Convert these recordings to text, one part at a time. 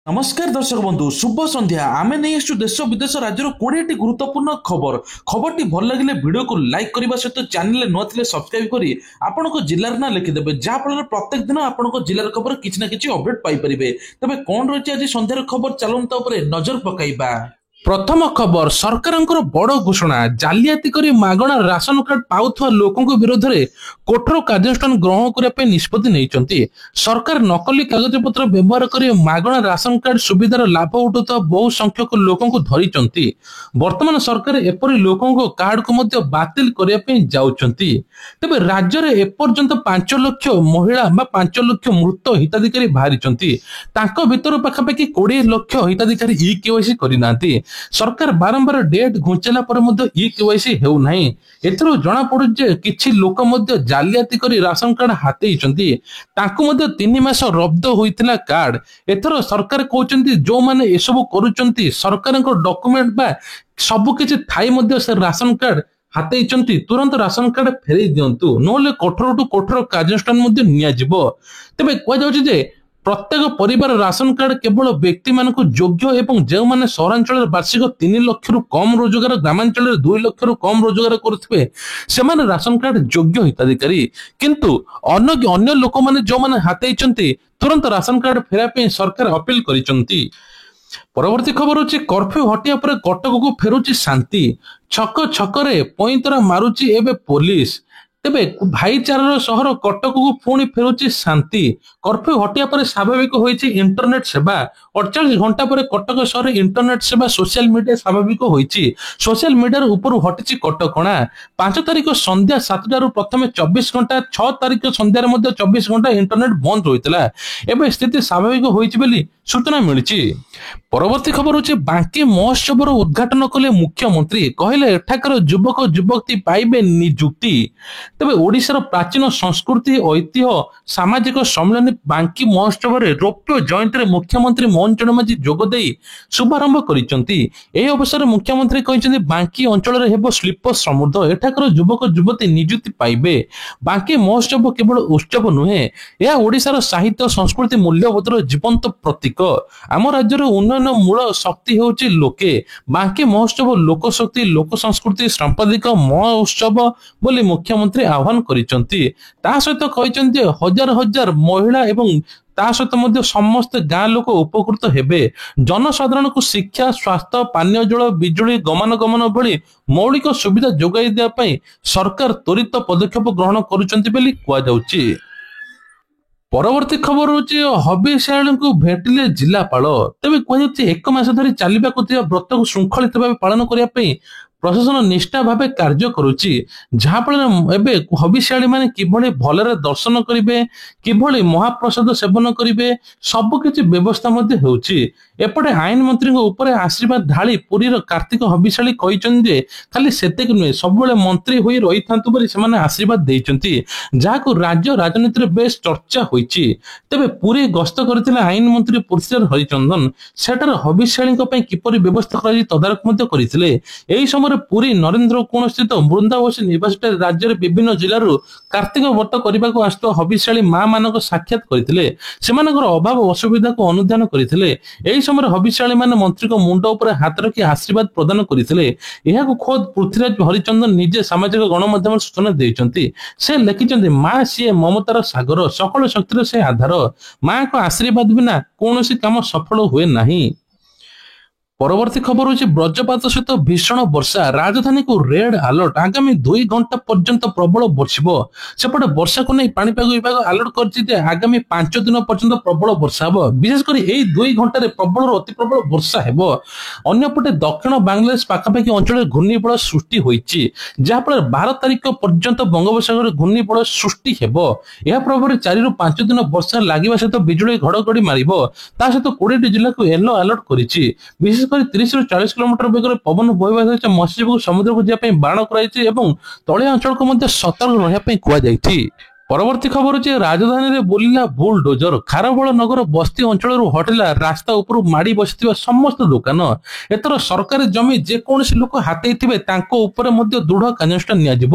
नमस्कार दर्शक बंधु शुभ संध्या आमे नहीं आसु देश विदेश राज्यर 20 गुरुत्वपूर्ण खबर खबरटी भल लगे वीडियो को लाइक करने सहित चैनल नुले सब्सक्राइब करी आपण जिलार ना लिखिदेवे जहाँफल प्रत्येक दिन आपण जिलार खबर किसी ना कि अपडेट पाइपर तेज कौन रही आज संध्यार खबर चलता नजर पकाइबा। प्रथम खबर सरकार बड़ घोषणा जालियाती करी मागणा राशन कार्ड पाउथवा लोकों विरोध में कठोर कार्यानुष्ठान ग्रहण करने निष्पत्ति नहीं। सरकार नकली कागज पत्र व्यवहार कर मागणा राशन कार्ड सुविधार लाभ उठुता बहु संख्यक लोकों धरी वर्तमान सरकार एपरी लोकों कार्ड को मध्य बातिल करने जाउछंती। तेबे राज्य में एपर्यंत 5 लाख महिला 5 लाख मृत हिताधिकारी बाहरी भर पाखापाखि 20 लाख हिताधिकारी ई-केवाईसी करना। सरकार बारंबार डेट घुंचेला पर ई-केवाईसी हेउना एथरो जना पड़ु जे किछि लोक मध्य जालियाती करी राशन कार्ड हातेइचंती ताकु मध्य 3 मास रद्द होइतिला कार्ड। एथरो सरकार कहउचंती जो माने एसबु करूचंती सरकारक डॉक्यूमेंट बा सब किछि थाई मध्य से राशन कार्ड हातेइचंती तुरंत राशन कार्ड फेरई दियंतु नोले कठोर टू कठोर कार्यानुष्ठान मध्य निया जिवो। तेबे कोइ जाउछि जे प्रत्येक परिवार राशन कार्ड केवल व्यक्ति मान योग्य एवं जो मैंने सहरांचल वार्षिक 3 लाख रु कम रोजगार ग्रामांचल 2 लाख रु कम रोजगार करुवे से राशन कार्ड योग्य हिताधिकारी किंतु अन्य लोक मैंने जो मैंने हाथी तुरंत राशन कार्ड फेरने सरकार अपील करिसंती। परवर्ती खबर होची कर्फ्यू हटिया पर कटक को फेरुची शांति छक छकरे पैंतरा मारुची एबे पुलिस। तेबे भाईचारार सहर कटक को पुणी फेरुची शांति कर्फ्यू हटिया पर स्वाभाविक होईची इंटरनेट सेवा 48 घंटा पर कटक सहर इंटरनेट सेवा सोशल मीडिया स्वाभाविक होईची सोशल मीडिया ऊपर हटिची कटकणा 5 तारिख संध्या 7 रु प्रथम 24 घंटा 6 तारिख संध्यार मध्य 24 घंटा इंटरनेट बंद होइतला एबे स्थिति स्वाभाविक होईची बेली सूचना मिलिची। परवर्ती खबर होची बांकी महोत्सव उद्घाटन कले मुख्यमंत्री कहले एठाकर युवक युवती पाइबे नियुक्ति। तेबे ओडिशार प्राचीन संस्कृति ऐतिह्य सामाजिक सम्मेलन बांकी महोत्सव रौप्य जयंती मुख्यमंत्री मोहन चरण माझी जोगदे शुभारंभ करिसंती। एही अवसर मुख्यमंत्री कहिसंती बांकी अंचल हेबो शिल्प समृद्ध एठाकर युवक युवती नियुक्ति पाइबे। बांकी महोत्सव केवल उत्सव नुहे यह ओडिशार साहित्य संस्कृति मूल्यबोधर जीवंत प्रतीक। आम राज्यर उन्नयन मूल शक्ति होची लोके बांकी महोत्सव लोक शक्ति लोक संस्कृति सांप्रदायिक महोत्सव बोली मुख्यमंत्री आह्वान करिसंती। ता सहित कहिसंती हजार हजार महिला एवं ता सहित मध्य समस्त गाँ लोक उपकृत हेबे जनसाधारण को शिक्षा स्वास्थ्य पानीय जल बिजुली गमनागमन भली मौलिक सुविधा जोगाई देवा पई सरकार त्वरित पदक्षेप ग्रहण करुचंती बोली कुआ जाउची। परवर्ती खबर होची हबिष्याणी को भेटिले जिलापाल। तेबे कहते 1 मास धरी चलवाक व्रत को श्रृंखलित भाव पालन करने प्रशासन निष्ठा भाव कार्य करुच्ची जहाँफल एबे हबिष्याणी माने किभली भलरे दर्शन करिवे किभली महाप्रसाद सेवन करिवे सबकिछि व्यवस्था मध्ये होउची। एपटे आईन मंत्री ऊपर आशीर्वाद ढाली पुरीर कार्तिक हबिष्याणी कहिसंती जे खाली सेतेक नुहे सबले मंत्री होई रहिथांतु बोली सेमाने आशीर्वाद देइचंती जाहाको राज्य राजनीति बेस चर्चा होईची। तेबे पुरी गस्त करथिले आईन मंत्री पृथ्वीराज हरिचंदन सेटार हबिष्याणी पई किपरि व्यवस्था कराई तदारक मध्ये करिथिले। एही समय पुरी नरेंद्र कोण स्थित वृंदावसी निवास राज्य विभिन्न जिलार कार्तिक व्रत करने को आसुवा हबिष्याणी मां मानक साक्षात करथिले सेमानकर अभाव असुविधा को अनुध्यान करथिले। एही समय हबिष्याणी माने मंत्री को मुंड ऊपर हाथ रखी आशीर्वाद प्रदान करथिले। एहाको खोद पृथ्वीराज हरिचंदन निजे सामाजिक गणमाध्यम सूचना देइचंती। से लिखिचंती मां सिए ममतार सागर सकल शक्तिर से आधार मां को आशीर्वाद बिना कोनोसी काम सफल हुए नाही। परवर्ती खबर होची ब्रजपात सहित भीषण वर्षा राजधानी को रेड अलर्ट आगामी 2 घंटा पर्यंत प्रबल बर्षिबो। सेपटे वर्षा को नहीं पाणीपाग विभाग अलर्ट करछि जे आगामी 5 दिन पर्यंत प्रबल वर्षा हबो विशेष करी एई 2 घंटा प्रबल अति प्रबल वर्षा हेबो। अन्यपटे दक्षिण बांग्लादेश पाखापाखि अंचल घूर्णिबल सृष्टि होईछि जहाँफल 12 तारिख पर्यंत बंगोपसागर घूर्णिबल सृष्टि हेबो। यह प्रभाव 4 रु 5 दिन वर्षा लागिबा सहित बिजुली घड़घड़ी मारिबो। ता सहित 20 जिला को येलो अलर्ट करिछि विशेष 30 रु 40 किलोमीटर बेगर पवन बहिबा सहित मत्स्यजीवी को समुद्र को जाय बारण कराइछि एवं तळे अंचल को मध्य सतर्क रहया पई कुआ जाइछि। ପରବର୍ତ୍ତୀ ଖବର ଅଛି ରାଜଧାନୀରେ ବୁଲିଲା ବୁଲଡୋଜର ଖାରବେଳ ନଗର ବସ୍ତି ଅଞ୍ଚଳରୁ ହଟିଲା ରାସ୍ତା ଉପରୁ ମାଡ଼ି ବସିଥିବା ସମସ୍ତ ଦୋକାନ। ଏଥର ସରକାରୀ ଜମି ଯେକୌଣସି ଲୋକ ହାତେଇଥିବେ ତାଙ୍କ ଉପରେ ମଧ୍ୟ ଦୃଢ କାର୍ଯ୍ୟାନୁଷ୍ଠାନ ନିଆଯିବ।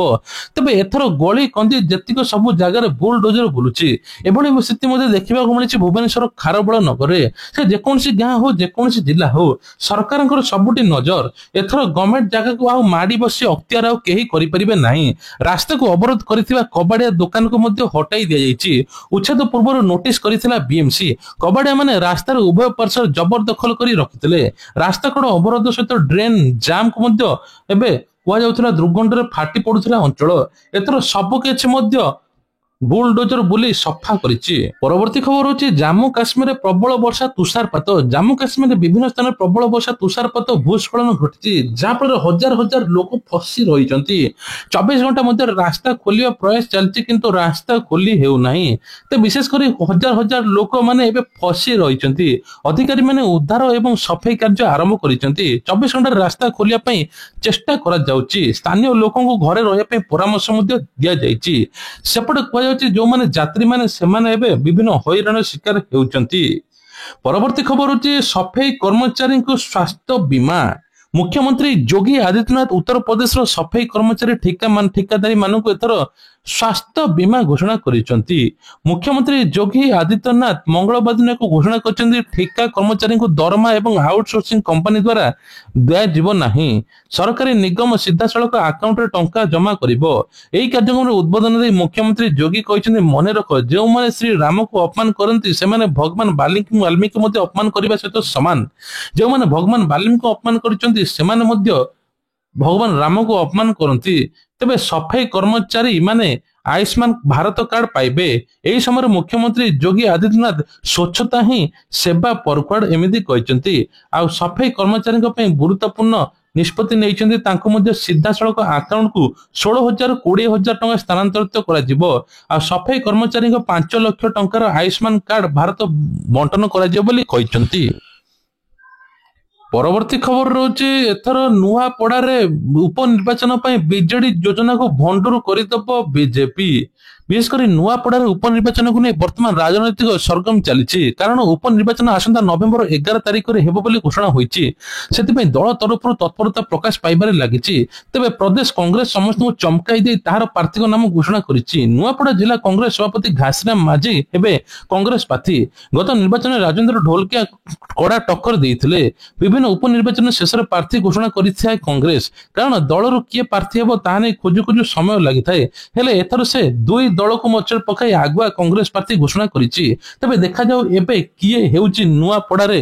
ତେବେ ଏଥର ଗଳି କନ୍ଦି ଯେତିକ ସବୁ ଜାଗାରେ ବୁଲଡୋଜର ବୁଲୁଛି। ଏଭଳି ସ୍ଥିତି ମଧ୍ୟ ଦେଖିବାକୁ ମିଳିଛି ଭୁବନେଶ୍ୱର ଖାରବେଳ ନଗରରେ। ସେ ଯେକୌଣସି ଗାଁ ହଉ ଯେକୌଣସି ଜିଲ୍ଲା ହଉ ସରକାରଙ୍କର ସବୁଠି ନଜର। ଏଥର ଗଭର୍ଣ୍ଣମେଣ୍ଟ ଜାଗାକୁ ଆଉ ମାଡ଼ି ବସି ଅକ୍ତିଆର ଆଉ କେହି କରିପାରିବେ ନାହିଁ। ରାସ୍ତାକୁ ଅବରୋଧ କରିଥିବା କବାଡ଼ିଆ ଦୋକାନକୁ ମଧ୍ୟ ହଟାଇ ଦିଆଯାଇଛି। ଉଚ୍ଛେଦ ପୂର୍ବରୁ ନୋଟିସ କରିଥିଲା ବିଏମସି। କବାଡ଼ିଆ ମାନେ ରାସ୍ତାର ଉଭୟ ପାର୍ଶ୍ୱରେ ଜବରଦଖଲ କରି ରଖିଥିଲେ। ରାସ୍ତା କଡ଼ ଅବରୋଧ ସହିତ ଡ୍ରେନ ଜାମକୁ ମଧ୍ୟ ଏବେ କୁହାଯାଉଥିଲା ଦୁର୍ଗନ୍ଧରେ ଫାଟି ପଡୁଥିଲା ଅଞ୍ଚଳ। ଏଥର ସବୁ କିଛି ମଧ୍ୟ ବୁଲଡୋଜର ବୁଲି ସଫା କରିଛି। ପରବର୍ତ୍ତୀ ଖବର ହଉଛି ଜାମ୍ମୁ କାଶ୍ମୀରରେ ପ୍ରବଳ ବର୍ଷା ତୁଷାରପାତ। ଜାମ୍ମୁ କାଶ୍ମୀରରେ ବିଭିନ୍ନ ସ୍ଥାନରେ ପ୍ରବଳ ବର୍ଷା ତୁଷାରପାତ ଭୂସ୍ଖଳନ ଘଟିଛି, ଯାହାଫଳରେ ହଜାର ହଜାର ଲୋକ ଫସି ରହିଛନ୍ତି। 24 ଘଣ୍ଟା ମଧ୍ୟରେ ରାସ୍ତା ଖୋଲିବା ପ୍ରୟାସ ଚାଲିଛି, କିନ୍ତୁ ରାସ୍ତା ଖୋଲି ହେଉନାହିଁ। ତ ବିଶେଷ କରି ହଜାର ହଜାର ଲୋକମାନେ ଏବେ ଫସି ରହିଛନ୍ତି। ଅଧିକାରୀମାନେ ଉଦ୍ଧାର ଏବଂ ସଫେଇ କାର୍ଯ୍ୟ ଆରମ୍ଭ କରିଛନ୍ତି। 24 ଘଣ୍ଟାରେ ରାସ୍ତା ଖୋଲିବା ପାଇଁ ଚେଷ୍ଟା କରାଯାଉଛି। ସ୍ଥାନୀୟ ଲୋକଙ୍କୁ ଘରେ ରହିବା ପାଇଁ ପରାମର୍ଶ ମଧ୍ୟ ଦିଆଯାଇଛି। ସେପଟେ କୁହାଯାଉଛି ଯେଉଁମାନେ ଯାତ୍ରୀମାନେ ସେମାନେ ଏବେ ବିଭିନ୍ନ ହଇରାଣର ଶିକାର ହେଉଛନ୍ତି। ପରବର୍ତ୍ତୀ ଖବର ହଉଛି ସଫେଇ କର୍ମଚାରୀଙ୍କୁ ସ୍ୱାସ୍ଥ୍ୟ ବୀମା। ମୁଖ୍ୟମନ୍ତ୍ରୀ ଯୋଗୀ ଆଦିତ୍ୟନାଥ ଉତ୍ତରପ୍ରଦେଶର ସଫେଇ କର୍ମଚାରୀ ଠିକାଦାରୀ ମାନଙ୍କୁ ଏଥର ସ୍ୱାସ୍ଥ୍ୟ ବୀମା ଘୋଷଣା କରିଛନ୍ତି। ମୁଖ୍ୟମନ୍ତ୍ରୀ ଯୋଗୀ ଆଦିତ୍ୟନାଥ ମଙ୍ଗଳବାର ଦିନ ଏକ ଘୋଷଣା କରିଛନ୍ତି ଠିକା କର୍ମଚାରୀଙ୍କୁ ଦରମା ଏବଂ ଆଉଟସୋର୍ସିଂ କମ୍ପାନୀ ଦ୍ୱାରା ଦିଆଯିବ ନାହିଁ। ସରକାରୀ ନିଗମ ସିଧାସଳଖ ଆକାଉଣ୍ଟରେ ଟଙ୍କା ଜମା କରିବ। ଏହି କାର୍ଯ୍ୟକ୍ରମରେ ଉଦ୍ବୋଧନ ଦେଇ ମୁଖ୍ୟମନ୍ତ୍ରୀ ଯୋଗୀ କହିଛନ୍ତି, ମନେ ରଖ, ଯେଉଁମାନେ ଶ୍ରୀ ରାମକୁ ଅପମାନ କରନ୍ତି ସେମାନେ ଭଗବାନ ବାଲ୍ମୀକି ମଧ୍ୟ ଅପମାନ କରିବା ସହିତ ସମାନ। ଯେଉଁମାନେ ଭଗବାନ ବାଲ୍ମୀକି ଅପମାନ କରିଛନ୍ତି ସେମାନେ ମଧ୍ୟ ଭଗବାନ ରାମକୁ ଅପମାନ କରନ୍ତି। ତେବେ ସଫେଇ କର୍ମଚାରୀ ମାନେ ଆୟୁଷ୍ମାନ ଭାରତ କାର୍ଡ ପାଇବେ। ଏହି ସମୟରେ ମୁଖ୍ୟମନ୍ତ୍ରୀ ଯୋଗୀ ଆଦିତ୍ୟନାଥ ସ୍ୱଚ୍ଛତା ହିଁ ସେବା ପରଖାଡ ଏମିତି କହିଛନ୍ତି। ଆଉ ସଫେଇ କର୍ମଚାରୀଙ୍କ ପାଇଁ ଗୁରୁତ୍ୱପୂର୍ଣ୍ଣ ନିଷ୍ପତ୍ତି ନେଇଛନ୍ତି। ତାଙ୍କୁ ମଧ୍ୟ ସିଧାସଳଖ ଆକାଉଣ୍ଟକୁ 16,000 ରୁ 20,000 ଟଙ୍କା ସ୍ଥାନାନ୍ତରିତ କରାଯିବ। ଆଉ ସଫେଇ କର୍ମଚାରୀଙ୍କ 5 ଲକ୍ଷ ଟଙ୍କାର ଆୟୁଷ୍ମାନ କାର୍ଡ ଭାରତ ବଣ୍ଟନ କରାଯିବ ବୋଲି କହିଛନ୍ତି। ପରବର୍ତ୍ତୀ ଖବର ରହୁଛି ଏଥର ନୂଆପଡାରେ ଉପନିର୍ବାଚନ ପାଇଁ ବିଜେଡି ଯୋଜନାକୁ ଭଣ୍ଡୁର କରିଦେବ ବିଜେପି। ବିଶେଷ କରି ନୂଆପଡାରେ ଉପନିର୍ବାଚନକୁ ନେଇ ବର୍ତ୍ତମାନ ରାଜନୈତିକ ସରଗମ ଚାଲିଛି। କାରଣ ଉପନିର୍ବାଚନ ଆସନ୍ତା ନଭେମ୍ବର 11 ତାରିଖରେ ହେବ ବୋଲି ଘୋଷଣା ହୋଇଛି। ସେଥିପାଇଁ ଦଳ ତରଫରୁ ତତ୍ପରତା ପ୍ରକାଶ ପାଇବାରେ ଲାଗିଛି। ତେବେ ପ୍ରଦେଶ କଂଗ୍ରେସ ସମସ୍ତଙ୍କୁ ଚମକାଇ ଦେଇ ତାହାର ପ୍ରାର୍ଥୀଙ୍କ ନାମ ଘୋଷଣା କରିଛି। ନୂଆପଡା ଜିଲ୍ଲା କଂଗ୍ରେସ ସଭାପତି ଘାସିରାମ ମାଝୀ ହେବେ କଂଗ୍ରେସ ପ୍ରାର୍ଥୀ। ଗତ ନିର୍ବାଚନରେ ରାଜେନ୍ଦ୍ର ଢୋଲକିଆ କଡା ଟକ୍କର ଦେଇଥିଲେ। ବିଭିନ୍ନ ଉପନିର୍ବାଚନ ଶେଷରେ ପ୍ରାର୍ଥୀ ଘୋଷଣା କରିଥାଏ କଂଗ୍ରେସ। କାରଣ ଦଳରୁ କିଏ ପ୍ରାର୍ଥୀ ହେବ ତାହା ନେଇ ଖୋଜୁ ଖୋଜୁ ସମୟ ଲାଗିଥାଏ। ହେଲେ ଏଥର ସେ ଦୁଇ ଦଳକୁ ମଝିରେ ପକାଇ ଆଗୁଆ କଂଗ୍ରେସ ପ୍ରାର୍ଥୀ ଘୋଷଣା କରିଛି। ତେବେ ଦେଖାଯାଉ ଏବେ କିଏ ହେଉଛି ନୂଆପଡାରେ।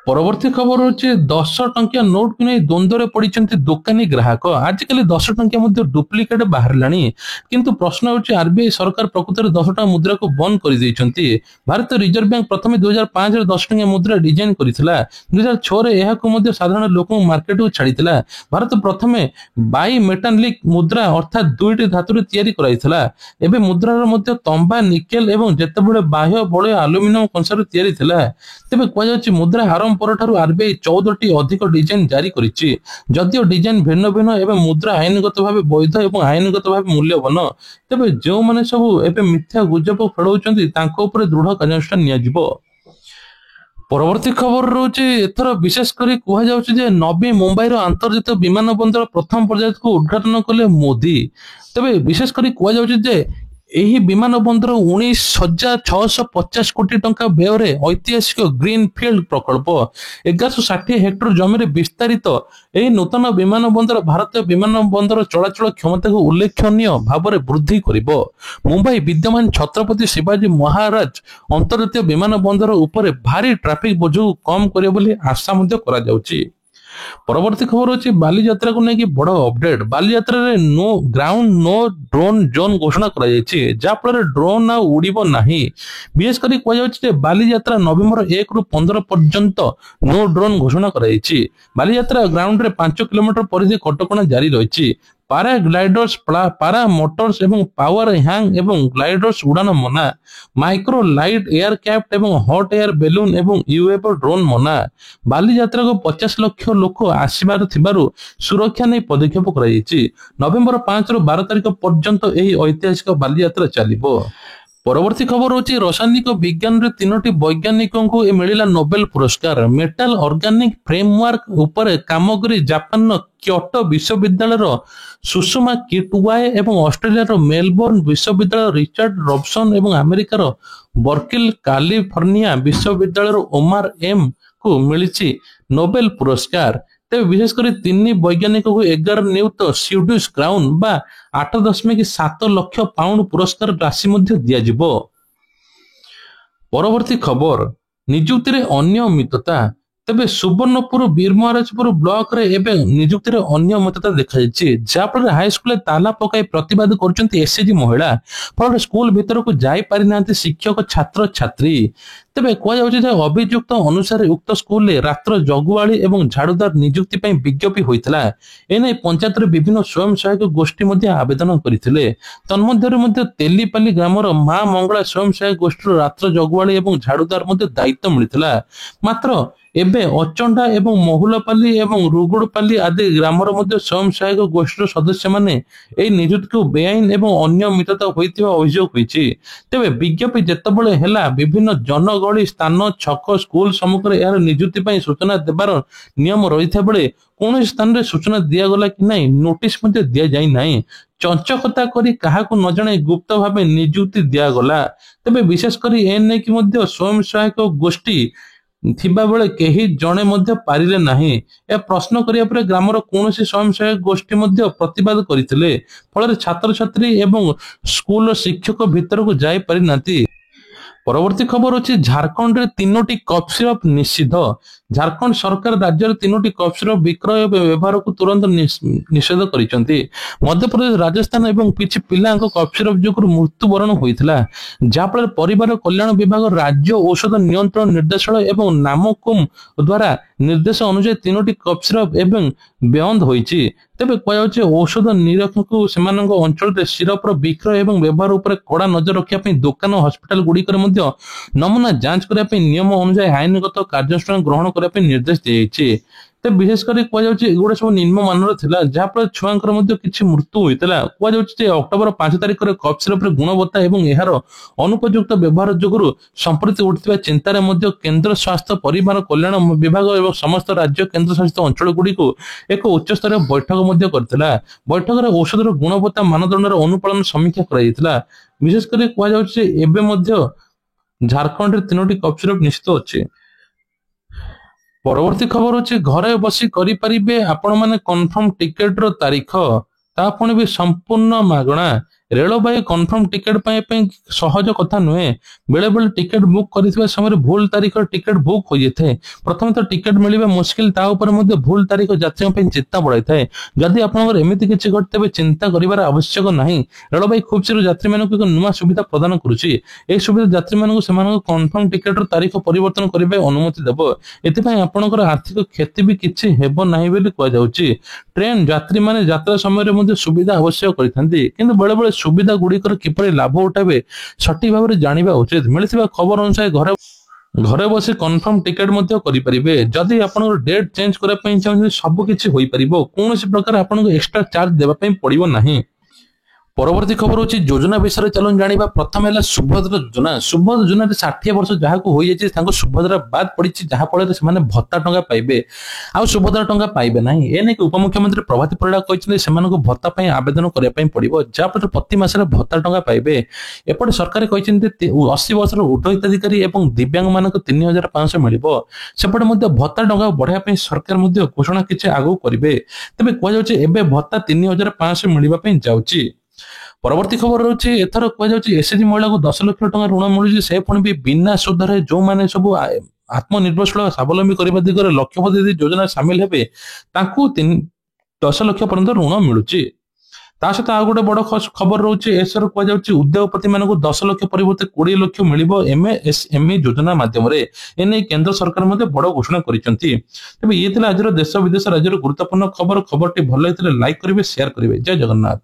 ପରବର୍ତ୍ତୀ ଖବର ହଉଛି 10 ଟଙ୍କିଆ ନୋଟକୁ ନେଇ ଦ୍ୱନ୍ଦ୍ୱରେ ପଡିଛନ୍ତି ଦୋକାନୀ ଗ୍ରାହକ। ଆଜିକାଲି 10 ଟଙ୍କିଆ ମଧ୍ୟ ଡୁପ୍ଲିକେଟ ବାହାରିଲାଣି। କିନ୍ତୁ ପ୍ରଶ୍ନ ହେଉଛି ଆରବିଆଇ ସରକାର ପ୍ରକୃତରେ 10 ଟଙ୍କା ମୁଦ୍ରାକୁ ବନ୍ଦ କରିଦେଇଛନ୍ତି। ଭାରତୀୟ ରିଜର୍ଭ ବ୍ୟାଙ୍କ ପ୍ରଥମେ 2005ରେ 10 ଟଙ୍କିଆ ମୁଦ୍ରା ଡିଜାଇନ କରିଥିଲା। 2006ରେ ଏହାକୁ ମଧ୍ୟ ସାଧାରଣ ଲୋକଙ୍କୁ ମାର୍କେଟକୁ ଛାଡିଥିଲା। ଭାରତ ପ୍ରଥମେ ବାଇ ମେଟାଲିକ ମୁଦ୍ରା ଅର୍ଥାତ୍ ଦୁଇଟି ଧାତୁରେ ତିଆରି କରାଇଥିଲା। ଏବେ ମୁଦ୍ରାର ମଧ୍ୟ ତମ୍ବା, ନିକେଲ ଏବଂ ଯେତେବେଳେ ବାହ୍ୟ ବଳୟ ଆଲୁମିନିୟମ କଂସାରୁ ତିଆରି ଥିଲା। ତେବେ କୁହାଯାଉଛି ମୁଦ୍ରା ଆରମ୍ଭ ପରଠାରୁ ଆରବିଆଇ 14ଟି ଅଧିକ ଡିଜାଇନ ଜାରି କରିଛି। ଯଦିଓ ଡିଜାଇନ ଭିନ୍ନ ଭିନ୍ନ ଏବଂ ମୁଦ୍ରା ଆଇନଗତ ଭାବେ ବୈଧ ଏବଂ ଆଇନଗତ ଭାବେ ମୂଲ୍ୟବାନ। ତେବେ ଯେଉଁମାନେ ସବୁ ଏବେ ମିଥ୍ୟା ଗୁଜବ ଫେଳାଉଛନ୍ତି ତାଙ୍କ ଉପରେ ଦୃଢ କାର୍ଯ୍ୟାନୁଷ୍ଠାନ ନିଆଯିବ। ପରବର୍ତ୍ତୀ ଖବର ରହୁଛି ଏଥର ବିଶେଷ କରି କୁହାଯାଉଛି ଯେ ନବୀ ମୁମ୍ବାଇର ଆନ୍ତର୍ଜାତିକ ବିମାନ ବନ୍ଦର ପ୍ରଥମ ପର୍ଯ୍ୟାୟକୁ ଉଦ୍ଘାଟନ କଲେ ମୋଦି। ତେବେ ବିଶେଷ କରି କୁହାଯାଉଛି ଯେ ଏହି ବିମାନ ବନ୍ଦର 19,650 କୋଟି ଟଙ୍କା ବ୍ୟୟରେ ଐତିହାସିକ ଗ୍ରୀନ ଫିଲ୍ଡ ପ୍ରକଳ୍ପ 1160 ହେକ୍ଟର ଜମିରେ ବିସ୍ତାରିତ। ଏହି ନୂତନ ବିମାନ ବନ୍ଦର ଭାରତୀୟ ବିମାନ ବନ୍ଦର ଚଳାଚଳ କ୍ଷମତାକୁ ଉଲ୍ଲେଖନୀୟ ଭାବରେ ବୃଦ୍ଧି କରିବ। ମୁମ୍ବାଇ ବିଦ୍ୟମାନ ଛତ୍ରପତି ଶିବାଜୀ ମହାରାଜ ଅନ୍ତର୍ଜାତୀୟ ବିମାନ ବନ୍ଦର ଉପରେ ଭାରି ଟ୍ରାଫିକ ବୋଝକୁ କମ କରିବ ବୋଲି ଆଶା ମଧ୍ୟ କରାଯାଉଛି। ପରବର୍ତ୍ତୀ ଖବର ହଉଛି ବାଲିଯାତ୍ରାକୁ ନେଇକି ବଡ ଅପଡେଟ। ବାଲିଯାତ୍ରାରେ no ground no drone zone ଘୋଷଣା କରାଯାଇଛି, ଯାହାଫଳରେ ଡ୍ରୋନ୍ ଆଉ ଉଡିବ ନାହିଁ। ବିଶେଷ କରି କୁହାଯାଉଛି ଯେ ବାଲିଯାତ୍ରା ନଭେମ୍ବର 1ରୁ 15 ପର୍ଯ୍ୟନ୍ତ ନୋ ଡ୍ରୋନ୍ ଘୋଷଣା କରାଯାଇଛି। ବାଲିଯାତ୍ରା ଗ୍ରାଉଣ୍ଡରେ 5 କିଲୋମିଟର ପରିଧି କଟକଣା ଜାରି ରହିଛି। ପାରାଗ୍ଲାଇଡର୍ସ ପାରା ମୋଟର୍ସ ଏବଂ ପାୱାର ହ୍ୟାଙ୍ଗ ଏବଂ ଗ୍ଲାଇଡର୍ସ ଉଡାଣ ମନା। ମାଇକ୍ରୋ ଲାଇଟ୍ ଏୟାର କ୍ରାଫ୍ଟ ଏବଂ ହଟ୍ ଏୟାର ବେଲୁନ ଏବଂ ୟୁଏଫଓ ଡ୍ରୋନ୍ ମନା। ବାଲିଯାତ୍ରାକୁ 50 ଲକ୍ଷ ଲୋକ ଆସିବାର ଥିବାରୁ ସୁରକ୍ଷା ନେଇ ପଦକ୍ଷେପ କରାଯାଇଛି। ନଭେମ୍ବର 5 ରୁ 12 ତାରିଖ ପର୍ଯ୍ୟନ୍ତ ଏହି ଐତିହାସିକ ବାଲିଯାତ୍ରା ଚାଲିବ। ପରବର୍ତ୍ତୀ ଖବର ହେଉଛି ରାସାୟନିକ ବିଜ୍ଞାନରେ 3ଟି ବୈଜ୍ଞାନିକଙ୍କୁ ମିଳିଲା ନୋବେଲ ପୁରସ୍କାର। ମେଟାଲ ଅର୍ଗାନିକ ଫ୍ରେମୱାର୍କ ଉପରେ କାମ କରି ଜାପାନର କ୍ୟୋଟୋ ବିଶ୍ୱବିଦ୍ୟାଳୟର ସୁଷମା କିଟୱାଏ ଏବଂ ଅଷ୍ଟ୍ରେଲିଆର ମେଲବୋର୍ନ ବିଶ୍ୱବିଦ୍ୟାଳୟର ରିଚାର୍ଡ ରବସନ ଏବଂ ଆମେରିକାର ବର୍କିଲି କାଲିଫର୍ଣ୍ଣିଆ ବିଶ୍ୱବିଦ୍ୟାଳୟର ଓମାର ଏମ୍ କୁ ମିଳିଛି ନୋବେଲ ପୁରସ୍କାର। ତେବେ ବିଶେଷ କରି 3 ବୈଜ୍ଞାନିକଙ୍କୁ 11 ନିୟୁତ ସ୍ୱିଡିଶ କ୍ରାଉନ ବା 8.7 ଲକ୍ଷ ପାଉଣ୍ଡ ପୁରସ୍କାର ରାଶି ମଧ୍ୟ ଦିଆଯିବ। ପରବର୍ତ୍ତୀ ଖବର ନିଯୁକ୍ତିରେ ଅନିୟମିତତା। ତେବେ ସୁବର୍ଣ୍ଣପୁର ବୀରମହାରାଜପୁର ବ୍ଲକରେ ଏବେ ନିଯୁକ୍ତିରେ ଅନିୟମିତତା ଦେଖାଯାଇଛି, ଯାହାଫଳରେ ହାଇସ୍କୁଲରେ ତାଲା ପକାଇ ପ୍ରତିବାଦ କରୁଛନ୍ତି ଏସଏଚଜି ମହିଳା। ଫଳରେ ସ୍କୁଲ ଭିତରକୁ ଯାଇପାରିନାହାନ୍ତି ଶିକ୍ଷକ ଛାତ୍ରଛାତ୍ରୀ। ତେବେ କୁହାଯାଉଛି ଯେ ଅଭିଯୁକ୍ତ ଅନୁସାରେ ଉକ୍ତ ସ୍କୁଲରେ ରାତ୍ର ଜଗୁଆଳି ଏବଂ ଝାଡୁଦାର ନିଯୁକ୍ତି ପାଇଁ ବିଜ୍ଞପ୍ତି ହୋଇଥିଲା। ଏନେଇ ପଞ୍ଚାୟତରେ ବିଭିନ୍ନ ସ୍ୱୟଂ ସହାୟକ ଗୋଷ୍ଠୀ ମଧ୍ୟ ଆବେଦନ କରିଥିଲେ। ତନ୍ମଧ୍ୟରୁ ମଧ୍ୟ ତେଲିପାଲି ଗ୍ରାମର ମା ମଙ୍ଗଳା ସ୍ୱୟଂ ସହାୟକ ଗୋଷ୍ଠୀର ରାତ୍ର ଜଗୁଆଳି ଏବଂ ଝାଡୁଦାର ମଧ୍ୟ ଦାୟିତ୍ୱ ମିଳିଥିଲା। ମାତ୍ର ଏବେ ଅଚଣ୍ଡା ଏବଂ ମହୁଲପାଲି ଏବଂ ରୁଗୁଡପାଲି ଆଦି ଗ୍ରାମର ମଧ୍ୟ ସ୍ୱୟଂ ସହାୟକ ଗୋଷ୍ଠୀର ସଦସ୍ୟମାନେ ଏହି ନିଯୁକ୍ତିକୁ ବେଆଇନ ଏବଂ ଅନିୟମିତତା ହୋଇଥିବା ଅଭିଯୋଗ ହୋଇଛି। ତେବେ ବିଜ୍ଞପ୍ତି ଯେତେବେଳେ ହେଲା, ବିଭିନ୍ନ ଜନଗହଳି ସ୍ଥାନ, ଛକ, ସ୍କୁଲ ସମ୍ମୁଖରେ ଏହାର ନିଯୁକ୍ତି ପାଇଁ ସୂଚନା ଦେବାର ନିୟମ ରହିଥିବା ବେଳେ କୌଣସି ସ୍ଥାନରେ ସୂଚନା ଦିଆଗଲା କି ନାହିଁ ନୋଟିସ ମଧ୍ୟ ଦିଆଯାଇ ନାହିଁ। ଚଞ୍ଚକତା କରି କାହାକୁ ନ ଜଣାଇ ଗୁପ୍ତ ଭାବେ ନିଯୁକ୍ତି ଦିଆଗଲା। ତେବେ ବିଶେଷ କରି ଏନେଇକି ମଧ୍ୟ ସ୍ୱୟଂ ସହାୟକ ଗୋଷ୍ଠୀ ଥିବା ବେଳେ କେହି ଜଣେ ମଧ୍ୟ ପାରିଲେ ନାହିଁ। ଏହା ପ୍ରଶ୍ନ କରିବା ପରେ ଗ୍ରାମର କୌଣସି ସ୍ୱୟଂ ସହାୟକ ଗୋଷ୍ଠୀ ମଧ୍ୟ ପ୍ରତିବାଦ କରିଥିଲେ। ଫଳରେ ଛାତ୍ରଛାତ୍ରୀ ଏବଂ ସ୍କୁଲର ଶିକ୍ଷକ ଭିତରକୁ ଯାଇପାରିନାହାନ୍ତି। ପରବର୍ତ୍ତୀ ଖବର ଅଛି ଝାରଖଣ୍ଡରେ 3ଟି କଫ୍ ସିରପ ନିଷିଦ୍ଧ। ଝାରଖଣ୍ଡ ସରକାର ରାଜ୍ୟରେ 3ଟି କଫ୍ ସିରପ ବିକ୍ରୟ ଏବଂ ବ୍ୟବହାରକୁ ତୁରନ୍ତ ନିଷେଧ କରିଛନ୍ତି। ମଧ୍ୟପ୍ରଦେଶ, ରାଜସ୍ଥାନ ଏବଂ କିଛି ପିଲାଙ୍କ କଫ୍ ସିରପ ଯୋଗୁଁ ମୃତ୍ୟୁବରଣ ହୋଇଥିଲା, ଯାହାଫଳରେ ପରିବାର କଲ୍ୟାଣ ବିଭାଗ, ରାଜ୍ୟ ଔଷଧ ନିୟନ୍ତ୍ରଣ ନିର୍ଦ୍ଦେଶାଳୟ ଏବଂ ନାମକୁମ ଦ୍ୱାରା ନିର୍ଦ୍ଦେଶ ଅନୁଯାୟୀ 3ଟି କଫ୍ ସିରପ ଏବଂ ବନ୍ଦ ହୋଇଛି। ତେବେ କୁହାଯାଉଛି ଔଷଧ ନିରୀକ୍ଷକଙ୍କୁ ସେମାନଙ୍କ ଅଞ୍ଚଳରେ ସିରପର ବିକ୍ରୟ ଏବଂ ବ୍ୟବହାର ଉପରେ କଡା ନଜର ରଖିବା ପାଇଁ ଦୋକାନ ଓ ହସ୍ପିଟାଲ ଗୁଡିକରେ ମଧ୍ୟ ନମୁନା ଯାଞ୍ଚ କରିବା ପାଇଁ ନିୟମ ଅନୁଯାୟୀ ଆଇନଗତ କାର୍ଯ୍ୟାନୁଷ୍ଠାନ ଗ୍ରହଣ କରିବା ପାଇଁ ନିର୍ଦ୍ଦେଶ ଦିଆଯାଇଛି। ତେବେ ବିଶେଷ କରି କୁହାଯାଉଛି ଏଗୁଡା ସବୁ ନିମ୍ନମାନର ଥିଲା, ଯାହାଫଳରେ ଛୁଆଙ୍କର ମଧ୍ୟ କିଛି ମୃତ୍ୟୁ ହୋଇଥିଲା। କୁହାଯାଉଛି ଯେ ଅକ୍ଟୋବର 5 ତାରିଖରେ କଫ୍ ସିରପର ଗୁଣବତ୍ତା ଏବଂ ଏହାର ଅନୁପଯୁକ୍ତ ବ୍ୟବହାର ଯୋଗୁଁ ସମ୍ପ୍ରତି ଉଠିଥିବା ଚିନ୍ତାରେ ମଧ୍ୟ କେନ୍ଦ୍ର ସ୍ୱାସ୍ଥ୍ୟ ପରିବାର କଲ୍ୟାଣ ବିଭାଗ ଏବଂ ସମସ୍ତ ରାଜ୍ୟ କେନ୍ଦ୍ରଶାସିତ ଅଞ୍ଚଳ ଗୁଡିକୁ ଏକ ଉଚ୍ଚସ୍ତରୀୟ ବୈଠକ ମଧ୍ୟ କରିଥିଲା। ବୈଠକରେ ଔଷଧର ଗୁଣବତ୍ତା ମାନଦଣ୍ଡର ଅନୁପାଳନ ସମୀକ୍ଷା କରାଯାଇଥିଲା। ବିଶେଷ କରି କୁହାଯାଉଛି ଯେ ଏବେ ମଧ୍ୟ ଝାରଖଣ୍ଡରେ 3ଟି କଫ୍ ସିରପ ନିଷିଦ୍ଧ ଅଛି। ପରବର୍ତ୍ତୀ ଖବର ଅଛି ଘରେ ବସି କରିପାରିବେ ଆପଣମାନେ କନଫର୍ମ ଟିକେଟର ତାରିଖ, ତା ପୁଣି ବି ସମ୍ପୂର୍ଣ୍ଣ ମାଗଣା। ରେଳବାଇ କନଫର୍ମ ଟିକେଟ ପାଇଁ ସହଜ କଥା ନୁହେଁ। ବେଳେ ବେଳେ ଟିକେଟ ବୁକ୍ କରିଥିବା ସମୟରେ ଭୁଲ ତାରିଖରେ ଟିକେଟ ବୁକ୍ ହୋଇଯାଇଥାଏ। ପ୍ରଥମେ ତ ଟିକେଟ ମିଳିବା ମୁସ୍କିଲ, ତା ଉପରେ ମଧ୍ୟ ଭୁଲ ତାରିଖ ଯାତ୍ରୀଙ୍କ ପାଇଁ ଚିନ୍ତା ବଢାଇଥାଏ। ଯଦି ଆପଣଙ୍କର ଏମିତି କିଛି ଘଟେ ତେବେ ଚିନ୍ତା କରିବାର ଆବଶ୍ୟକ ନାହିଁ। ରେଳବାଇ ଖୁବ୍ ଶୀଘ୍ର ଯାତ୍ରୀମାନଙ୍କୁ ଏକ ନୂଆ ସୁବିଧା ପ୍ରଦାନ କରୁଛି। ଏହି ସୁବିଧା ଯାତ୍ରୀମାନଙ୍କୁ ସେମାନଙ୍କ କନଫର୍ମ ଟିକେଟର ତାରିଖ ପରିବର୍ତ୍ତନ କରିବା ଅନୁମତି ଦେବ। ଏଥିପାଇଁ ଆପଣଙ୍କର ଆର୍ଥିକ କ୍ଷତି ବି କିଛି ହେବ ନାହିଁ ବୋଲି କୁହାଯାଉଛି। ଟ୍ରେନ ଯାତ୍ରୀମାନେ ଯାତ୍ରା ସମୟରେ ମଧ୍ୟ ସୁବିଧା ଆବଶ୍ୟକ କରିଥାନ୍ତି, କିନ୍ତୁ ବେଳେବେଳେ ସୁବିଧା ଗୁଡିକର କିପରି ଲାଭ ଉଠାଇବେ ସଠିକ ଭାବରେ ଜାଣିବା ଉଚିତ। ମିଳିଥିବା ଖବର ଅନୁସାରେ ଘରେ ବସି କନଫର୍ମ ଟିକେଟ ମଧ୍ୟ କରିପାରିବେ। ଯଦି ଆପଣଙ୍କର ଡେଟ୍ ଚେଞ୍ଜ କରିବା ପାଇଁ ଚାହୁଁଛନ୍ତି ସବୁ କିଛି ହୋଇପାରିବ। କୌଣସି ପ୍ରକାର ଆପଣଙ୍କୁ ଏକ୍ସଟ୍ରା ଚାର୍ଜ ଦେବା ପାଇଁ ପଡିବ ନାହିଁ। ପରବର୍ତ୍ତୀ ଖବର ହେଉଛି ଯୋଜନା ବିଷୟରେ ଚାଲନ୍ତୁ ଜାଣିବା। ପ୍ରଥମେ ହେଲା ସୁଭଦ୍ରା ଯୋଜନା। ସୁଭଦ୍ରା ଯୋଜନାରେ 60 ବର୍ଷ ଯାହାକୁ ହୋଇଯାଇଛି ତାଙ୍କୁ ସୁଭଦ୍ରା ବାଦ ପଡିଛି, ଯାହା ଫଳରେ ସେମାନେ ଭତ୍ତା ଟଙ୍କା ପାଇବେ, ଆଉ ସୁଭଦ୍ରା ଟଙ୍କା ପାଇବେ ନାହିଁ। ଏନେଇ ଉପମୁଖ୍ୟମନ୍ତ୍ରୀ ପ୍ରଭାତୀ ପରିଡା କହିଛନ୍ତି ସେମାନଙ୍କୁ ଭତ୍ତା ପାଇଁ ଆବେଦନ କରିବା ପାଇଁ ପଡିବ, ଯାହାଫଳରେ ପ୍ରତି ମାସରେ ଭତ୍ତା ଟଙ୍କା ପାଇବେ। ଏପଟେ ସରକାର କହିଛନ୍ତି 80 ବର୍ଷର ଉର୍ଦ୍ଧ୍ୱ ହିତାଧିକାରୀ ଏବଂ ଦିବ୍ୟାଙ୍ଗ ମାନଙ୍କୁ 3500 ମିଳିବ। ସେପଟେ ମଧ୍ୟ ଭତ୍ତା ଟଙ୍କା ବଢାଇବା ପାଇଁ ସରକାର ମଧ୍ୟ ଘୋଷଣା କିଛି ଆଗକୁ କରିବେ। ତେବେ କୁହାଯାଉଛି ଏବେ ଭତ୍ତା 3500 ମିଳିବା ପାଇଁ ଯାଉଛି। ପରବର୍ତ୍ତୀ ଖବର ରହୁଛି ଏଥର କୁହାଯାଉଛି ଏସଏଚଜି ମହିଳାକୁ 10 ଲକ୍ଷ ଟଙ୍କା ଋଣ ମିଳୁଛି, ସେ ପୁଣି ବି ବିନା ସୁଧରେ। ଯୋଉମାନେ ସବୁ ଆତ୍ମନିର୍ଭରଶୀଳ ସ୍ୱାବଲମ୍ବୀ କରିବା ଦିଗରେ ଲକ୍ଷପତି ଯୋଜନା ସାମିଲ ହେବେ ତାଙ୍କୁ 10 ଲକ୍ଷ ପର୍ଯ୍ୟନ୍ତ ଋଣ ମିଳୁଛି। ତା ସହିତ ଆଉ ଗୋଟେ ବଡ ଖବର ରହୁଛି ଏସରେ କୁହାଯାଉଛି ଉଦ୍ୟୋଗପତି ମାନଙ୍କୁ 10 ଲକ୍ଷ ପରିବର୍ତ୍ତେ 20 ଲକ୍ଷ ମିଳିବ MSME ଯୋଜନା ମାଧ୍ୟମରେ। ଏନେଇ କେନ୍ଦ୍ର ସରକାର ମଧ୍ୟ ବଡ ଘୋଷଣା କରିଛନ୍ତି। ତେବେ ଇଏ ଥିଲା ଆଜିର ଦେଶ ବିଦେଶ ରାଜ୍ୟର ଗୁରୁତ୍ୱପୂର୍ଣ୍ଣ ଖବର। ଖବରଟି ଭଲ ଲାଗିଥିଲେ ଲାଇକ୍ କରିବେ, ସେୟାର କରିବେ। ଜୟ ଜଗନ୍ନାଥ।